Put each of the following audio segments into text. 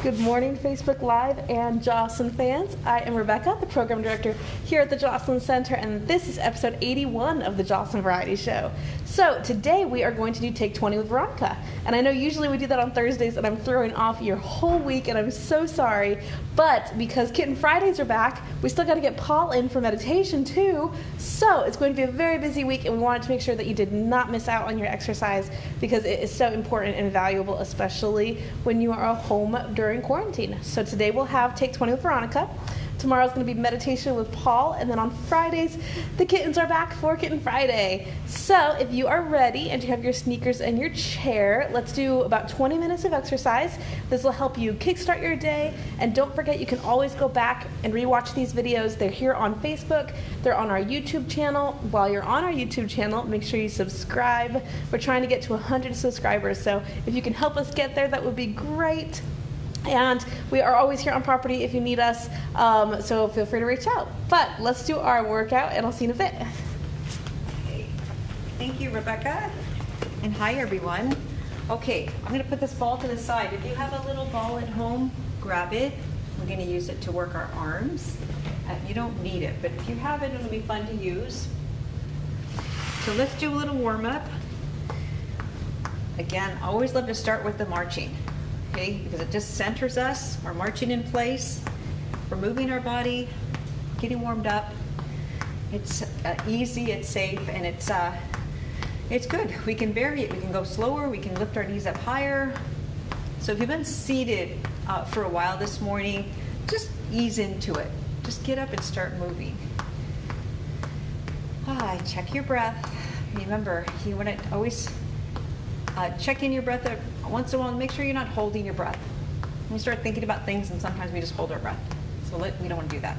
Good morning, Facebook Live and Joslyn fans. I am Rebecca, the program director here at the Joslyn Center, and this is episode 81 of the Joslyn Variety Show. So today we are going to do Take 20 with Veronica. And I know usually we do that on Thursdays, and I'm throwing off your whole week, and I'm so sorry. But because Kitten Fridays are back, we still got to get Paul in for meditation too. So it's going to be a very busy week, and we wanted to make sure that you did not miss out on your exercise because it is so important and valuable, especially when you are home during quarantine. So today we'll have Take 20 with Veronica. Tomorrow's going to be meditation with Paul, and then on Fridays, the kittens are back for Kitten Friday. So if you are ready and you have your sneakers and your chair, let's do about 20 minutes of exercise. This will help you kickstart your day, and don't forget you can always go back and rewatch these videos. They're here on Facebook, they're on our YouTube channel. While you're on our YouTube channel, make sure you subscribe. We're trying to get to 100 subscribers, so if you can help us get there, that would be great. And we are always here on property if you need us, so feel free to reach out. But let's do our workout, and I'll see you in a bit. Okay. Thank you, Rebecca. And hi, everyone. Okay, I'm going to put this ball to the side. If you have a little ball at home, grab it. We're going to use it to work our arms. You don't need it, but if you have it, it'll be fun to use. So let's do a little warm-up. Again, I always love to start with the marching. Okay, because it just centers us. We're marching in place. We're moving our body, getting warmed up. It's easy, it's safe, and it's good. We can vary it. We can go slower. We can lift our knees up higher. So if you've been seated for a while this morning, just ease into it. Just get up and start moving. Check your breath. Remember, you want to always check in your breath once in a while. Make sure you're not holding your breath. We start thinking about things, and sometimes we just hold our breath. So we don't want to do that.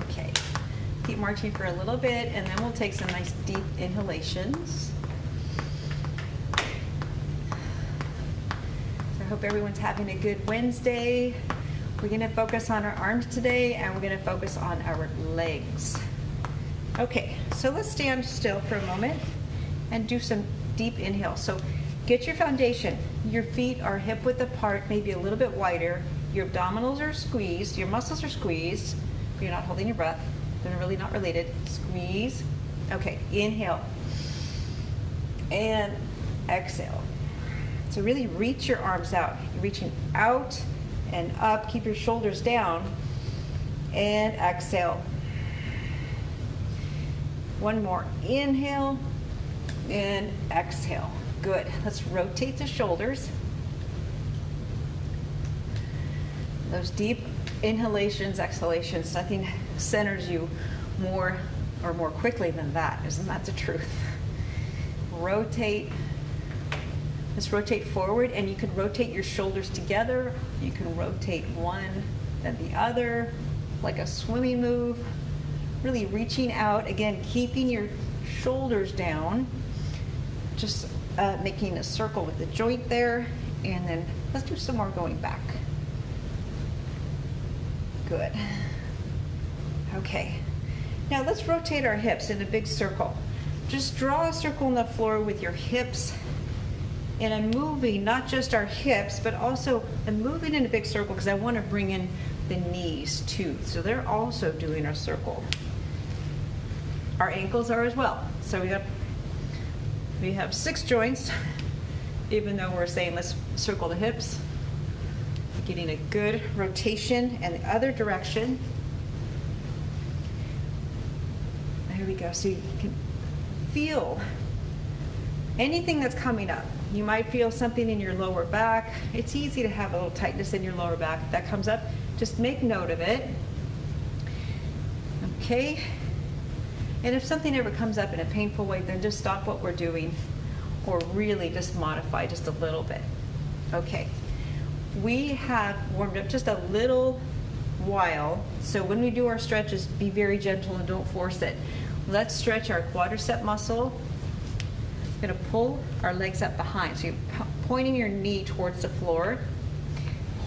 Okay. Keep marching for a little bit, and then we'll take some nice deep inhalations. So I hope everyone's having a good Wednesday. We're going to focus on our arms today, and we're going to focus on our legs. Okay, so let's stand still for a moment and do some deep inhale. So get your foundation. Your feet are hip width apart, maybe a little bit wider. Your abdominals are squeezed, your muscles are squeezed. You're not holding your breath. They're really not related. Squeeze. Okay, inhale. And exhale. So really reach your arms out. You're reaching out and up. Keep your shoulders down. And exhale. One more. Inhale. And exhale. Good. Let's rotate the shoulders. Those deep inhalations, exhalations, nothing centers you more quickly than that. Isn't that the truth? Rotate. Let's rotate forward, and you can rotate your shoulders together. You can rotate one, then the other, like a swimming move. Really reaching out, again, keeping your shoulders down. Just making a circle with the joint there, and then let's do some more going back. Good. Okay. Now let's rotate our hips in a big circle. Just draw a circle on the floor with your hips, and I'm moving not just our hips, but also I'm moving in a big circle because I want to bring in the knees too. So they're also doing our circle. Our ankles are as well. So we have 6 joints, even though we're saying let's circle the hips. Getting a good rotation in the other direction. There we go. So you can feel anything that's coming up. You might feel something in your lower back. It's easy to have a little tightness in your lower back. If that comes up, just make note of it. Okay. And if something ever comes up in a painful way, then just stop what we're doing, or really just modify just a little bit. Okay. We have warmed up just a little while, so when we do our stretches, be very gentle and don't force it. Let's stretch our quadricep muscle. We're going to pull our legs up behind. So you're pointing your knee towards the floor,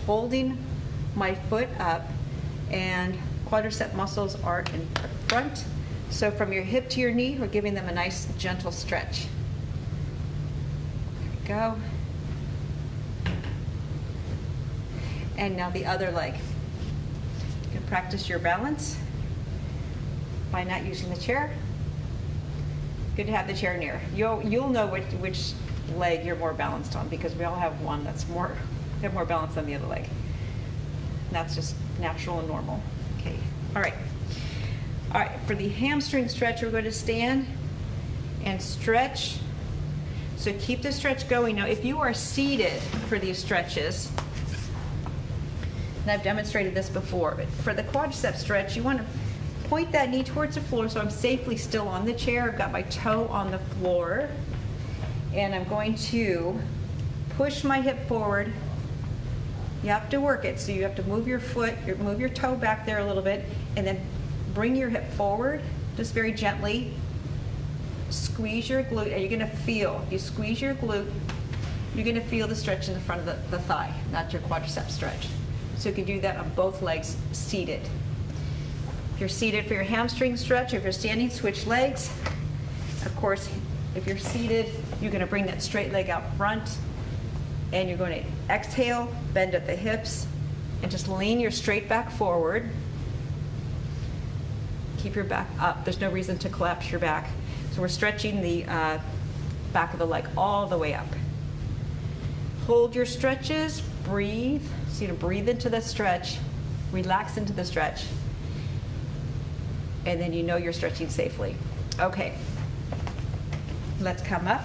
holding my foot up, and quadricep muscles are in front. So from your hip to your knee, we're giving them a nice gentle stretch. There we go. And now the other leg. You can practice your balance by not using the chair. Good to have the chair near. You'll know which leg you're more balanced on, because we all have one that's have more balance than the other leg. That's just natural and normal. Okay, all right. All right, for the hamstring stretch, we're going to stand and stretch. So keep the stretch going. Now, if you are seated for these stretches, and I've demonstrated this before, but for the quadricep stretch, you want to point that knee towards the floor so I'm safely still on the chair. I've got my toe on the floor, and I'm going to push my hip forward. You have to work it, so you have to move your foot, move your toe back there a little bit, and then bring your hip forward, just very gently. Squeeze your glute, and you're gonna feel, if you squeeze your glute, you're gonna feel the stretch in the front of the thigh, not your quadricep stretch. So you can do that on both legs seated. If you're seated for your hamstring stretch, if you're standing, switch legs. Of course, if you're seated, you're gonna bring that straight leg out front, and you're going to exhale, bend at the hips, and just lean your straight back forward. Keep your back up. There's no reason to collapse your back. So we're stretching the back of the leg all the way up. Hold your stretches, breathe. So you breathe into the stretch, relax into the stretch, and then you know you're stretching safely. Okay, let's come up.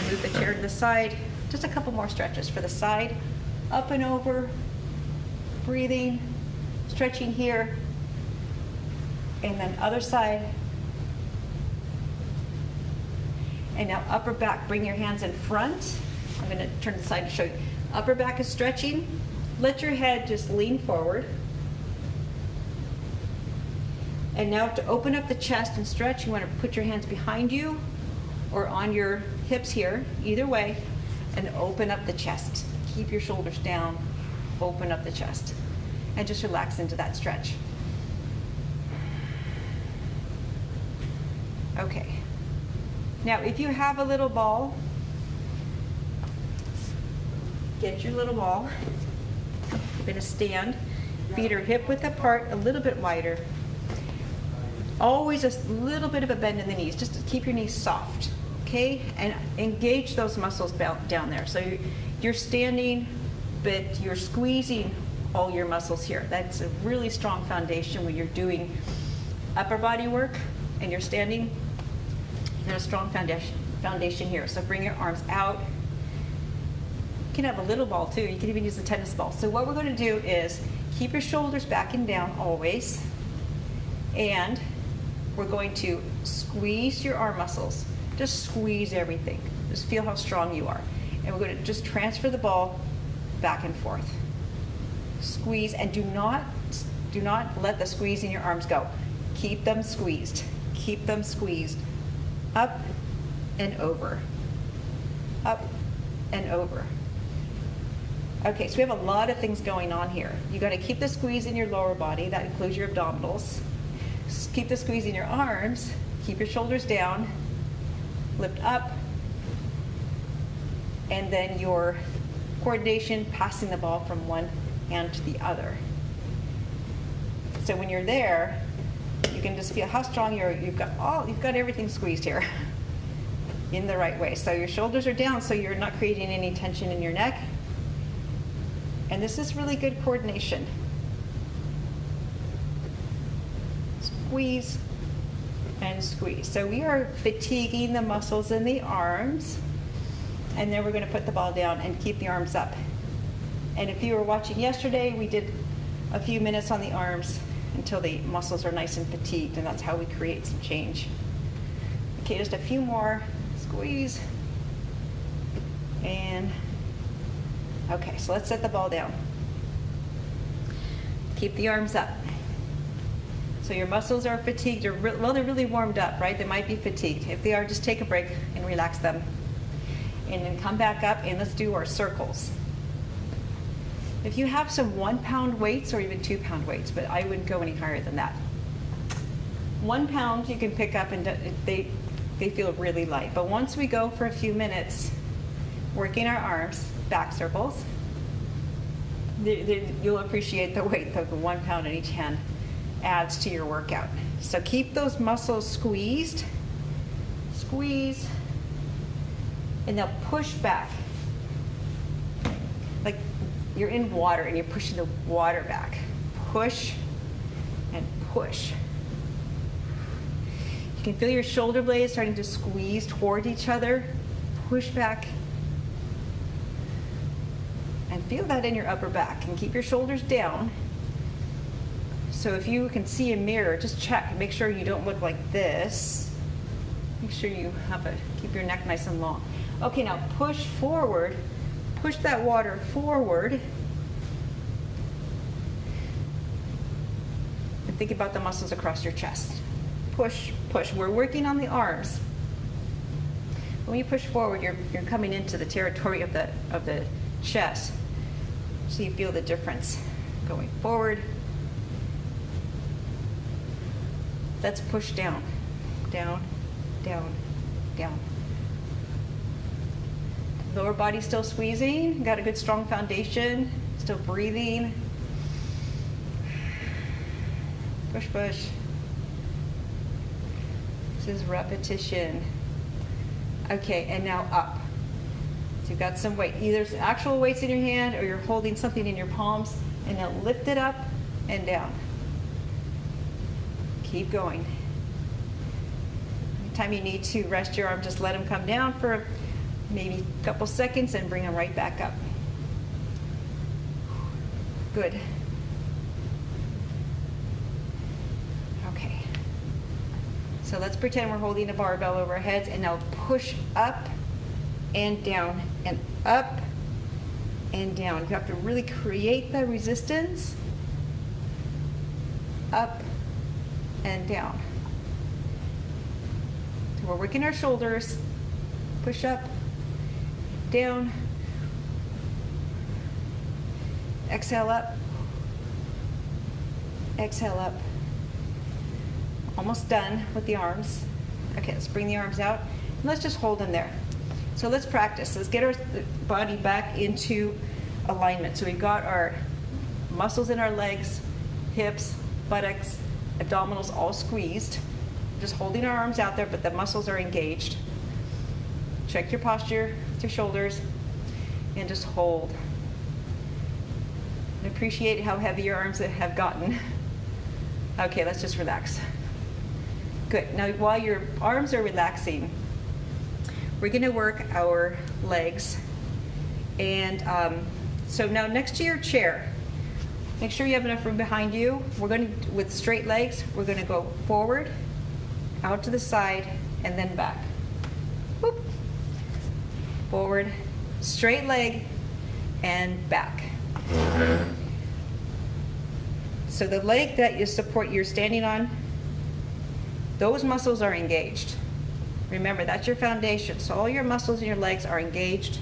Move the chair to the side. Just a couple more stretches for the side. Up and over, breathing, stretching here, and then other side. And now upper back, bring your hands in front. I'm going to turn the side to show you. Upper back is stretching. Let your head just lean forward. And now to open up the chest and stretch, you want to put your hands behind you or on your hips here, either way, and open up the chest. Keep your shoulders down, open up the chest, and just relax into that stretch. Okay. Now, if you have a little ball, get your little ball. You're going to stand, feet are hip width apart, a little bit wider. Always a little bit of a bend in the knees, just to keep your knees soft. Okay, and engage those muscles down there. So you're standing, but you're squeezing all your muscles here. That's a really strong foundation when you're doing upper body work and you're standing. You got a strong foundation here. So bring your arms out. You can have a little ball too. You can even use a tennis ball. So what we're going to do is keep your shoulders back and down always, and we're going to squeeze your arm muscles. Just squeeze everything. Just feel how strong you are. And we're going to just transfer the ball back and forth. Squeeze, and do not let the squeeze in your arms go. Keep them squeezed. Keep them squeezed. Up and over. Up and over. Okay, so we have a lot of things going on here. You got to keep the squeeze in your lower body. That includes your abdominals. Keep the squeeze in your arms. Keep your shoulders down. Lift up, and then your coordination, passing the ball from one hand to the other. So when you're there, you can just feel how strong you are. You've got everything squeezed here in the right way. So your shoulders are down, so you're not creating any tension in your neck. And this is really good coordination. Squeeze and squeeze. So we are fatiguing the muscles in the arms, and then we're going to put the ball down and keep the arms up. And if you were watching yesterday, we did a few minutes on the arms until the muscles are nice and fatigued, and that's how we create some change. Okay, just a few more. Squeeze. And okay, so let's set the ball down. Keep the arms up. So your muscles are fatigued, or well, they're really warmed up, right? They might be fatigued. If they are, just take a break and relax them. And then come back up, and let's do our circles. If you have some 1 pound weights or even 2 pound weights, but I wouldn't go any higher than that. 1 pound you can pick up, and they feel really light. But once we go for a few minutes, working our arms, back circles, You'll appreciate the weight that the 1 pound in each hand adds to your workout. So keep those muscles squeezed. Squeeze. And now push back. Like you're in water and you're pushing the water back. Push and push. You can feel your shoulder blades starting to squeeze toward each other. Push back. And feel that in your upper back. And keep your shoulders down. So if you can see a mirror, just check. Make sure you don't look like this. Make sure you keep your neck nice and long. Okay, now push forward. Push that water forward. And think about the muscles across your chest. Push, push. We're working on the arms. When you push forward, you're coming into the territory of the chest. So you feel the difference. Going forward. Let's push down. Down, down, down. Lower body still squeezing. Got a good strong foundation. Still breathing. Push, push. This is repetition. Okay, and now up. So you've got some weight. Either actual weights in your hand or you're holding something in your palms. And now lift it up and down. Keep going. Anytime you need to rest your arm, just let them come down for maybe a couple seconds and bring them right back up. Good. Okay. So let's pretend we're holding a barbell over our heads and now push up and down and up and down. You have to really create the resistance. Up and down. So we're working our shoulders. Push up, down. Exhale up. Exhale up. Almost done with the arms. Okay, let's bring the arms out. And let's just hold them there. So let's practice. Let's get our body back into alignment. So we've got our muscles in our legs, hips, buttocks, abdominals all squeezed. Just holding our arms out there, but the muscles are engaged. Check your posture with your shoulders and just hold. And appreciate how heavy your arms have gotten. Okay, let's just relax. Good. Now, while your arms are relaxing, we're going to work our legs. And so now next to your chair, make sure you have enough room behind you. We're going to, with straight legs, we're going to go forward, out to the side, and then back. Whoop. Forward, straight leg, and back. So the leg that you're standing on, those muscles are engaged. Remember, that's your foundation. So all your muscles in your legs are engaged.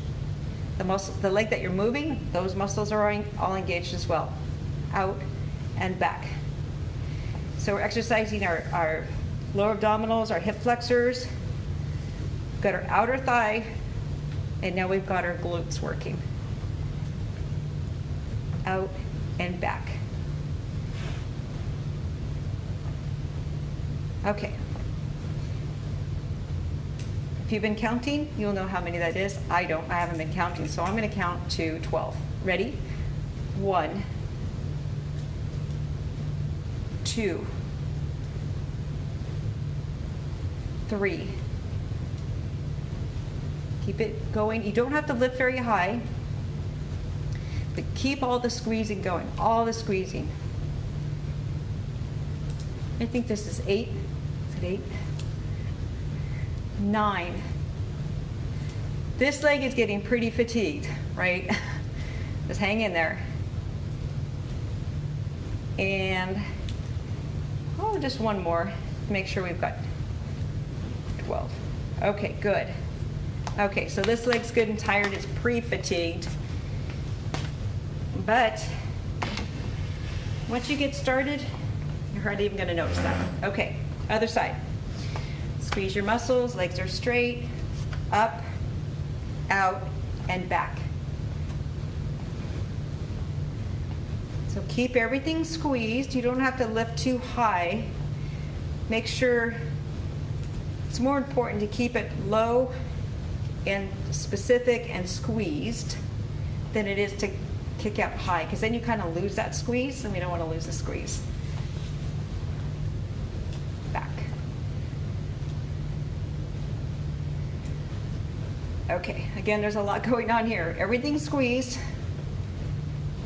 The leg that you're moving, those muscles are all engaged as well. Out and back. So we're exercising our lower abdominals, our hip flexors. We've got our outer thigh, and now we've got our glutes working. Out and back. Okay. If you've been counting, you'll know how many that is. I don't. I haven't been counting, so I'm going to count to 12. Ready? 1, 2, 3. Keep it going. You don't have to lift very high, but keep all the squeezing going. All the squeezing. I think this is 8. Is it 8? 9. This leg is getting pretty fatigued, right? Just hang in there. And just one more. Make sure we've got 12. Okay, good. Okay, so this leg's good and tired. It's pre-fatigued. But once you get started, you're hardly even going to notice that. Okay, other side. Squeeze your muscles, legs are straight, up, out, and back. So keep everything squeezed. You don't have to lift too high. Make sure, it's more important to keep it low and specific and squeezed than it is to kick up high, because then you kind of lose that squeeze, and we don't want to lose the squeeze. Back. Okay, again, there's a lot going on here. Everything's squeezed.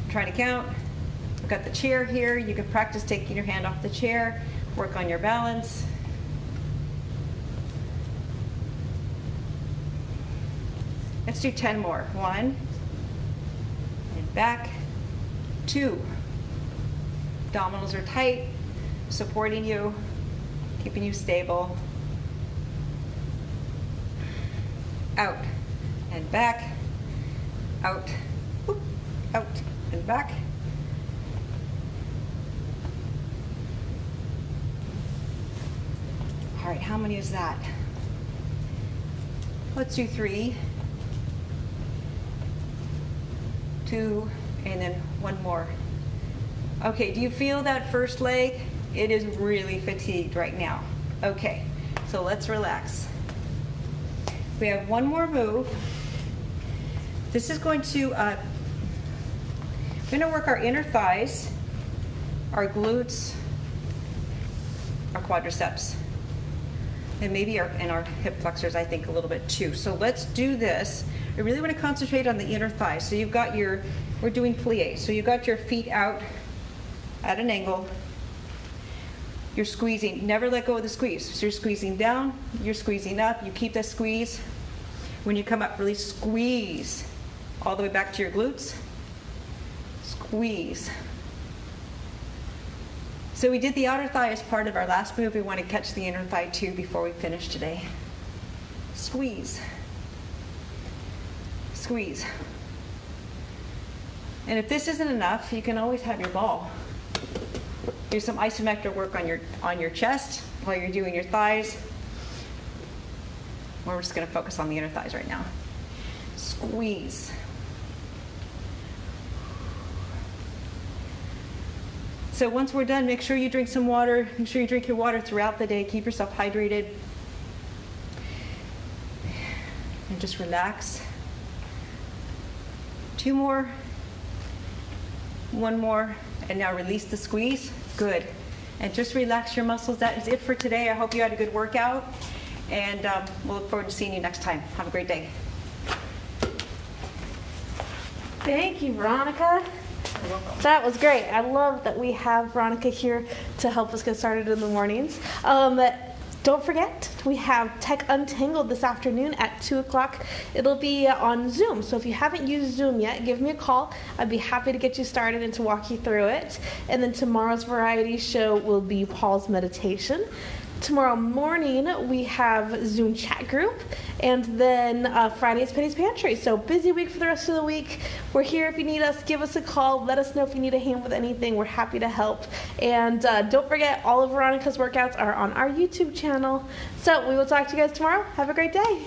I'm trying to count. I've got the chair here. You can practice taking your hand off the chair, work on your balance. Let's do 10 more. 1, and back. 2. Abdominals are tight, supporting you, keeping you stable. Out and back, out, whoop, out and back. All right, how many is that? Let's do 3, 2, and then 1 more. Okay, do you feel that first leg? It is really fatigued right now. Okay, so let's relax. We have 1 more move. This is going to, we're going to work our inner thighs, our glutes, our quadriceps, and maybe our hip flexors, I think, a little bit too. So let's do this. I really want to concentrate on the inner thighs. So you've got your, we're doing plie. So you've got your feet out at an angle. You're squeezing. Never let go of the squeeze. So you're squeezing down, you're squeezing up. You keep that squeeze. When you come up, really squeeze all the way back to your glutes. Squeeze. So we did the outer thigh as part of our last move. We want to catch the inner thigh too before we finish today. Squeeze. Squeeze. And if this isn't enough, you can always have your ball. Do some isometric work on your chest while you're doing your thighs. We're just going to focus on the inner thighs right now. Squeeze. So once we're done, make sure you drink some water. Make sure you drink your water throughout the day. Keep yourself hydrated. And just relax. 2 more. 1 more. And now release the squeeze. Good. And just relax your muscles. That is it for today. I hope you had a good workout. And we'll look forward to seeing you next time. Have a great day. Thank you, Veronica. You're welcome. That was great. I love that we have Veronica here to help us get started in the mornings. Don't forget, we have Tech Untangled this afternoon at 2 o'clock. It'll be on Zoom. So if you haven't used Zoom yet, give me a call. I'd be happy to get you started and to walk you through it. And then tomorrow's variety show will be Paul's meditation. Tomorrow morning, we have Zoom chat group, and then Friday's Penny's Pantry. So busy week for the rest of the week. We're here if you need us. Give us a call. Let us know if you need a hand with anything. We're happy to help. And don't forget, all of Veronica's workouts are on our YouTube channel. So we will talk to you guys tomorrow. Have a great day.